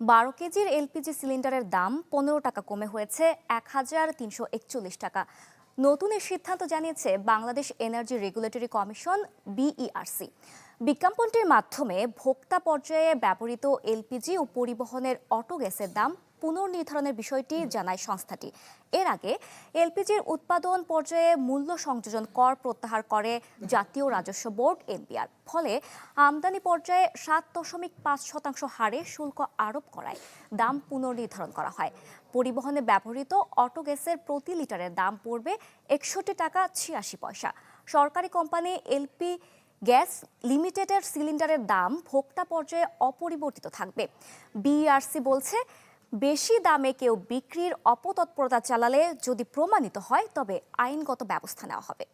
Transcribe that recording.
12 কেজির এলপিজি সিলিন্ডারের দাম 15 টাকা কমে হয়েছে 1341 টাকা। নতুন এই সিদ্ধান্ত জানিয়েছে Bangladesh energy regulatory commission BERC. বিজ্ঞাপনটির মাধ্যমে ভোক্তা পর্যায়ে ব্যবহৃত এলপিজি ও পরিবহনের অটো গ্যাসের দাম পুনর্নির্ধারণের বিষয়টি জানায় সংস্থাটি। এর আগে এলপিজির উৎপাদন পর্যায়ে মূল্য সংযোজন কর প্রত্যাহার করে জাতীয় রাজস্ব বোর্ড এনবিআর। ফলে আমদানি পর্যায়ে 7.5% হারে শুল্ক আরোপ করায় দাম পুনর্নির্ধারণ করা হয়। পরিবহনে ব্যবহৃত অটো গ্যাসের প্রতি লিটারের দাম পড়বে 61 টাকা 86 পয়সা। সরকারি কোম্পানি এলপি গ্যাস লিমিটেডের সিলিন্ডারের দাম ভোক্তা পর্যায়ে অপরিবর্তিত থাকবে। বিইআরসি বলছে, বেশি দামে কেউ বিক্রির অপতৎপরতা চালালে যদি প্রমাণিত হয় তবে আইনগত ব্যবস্থা নেওয়া হবে।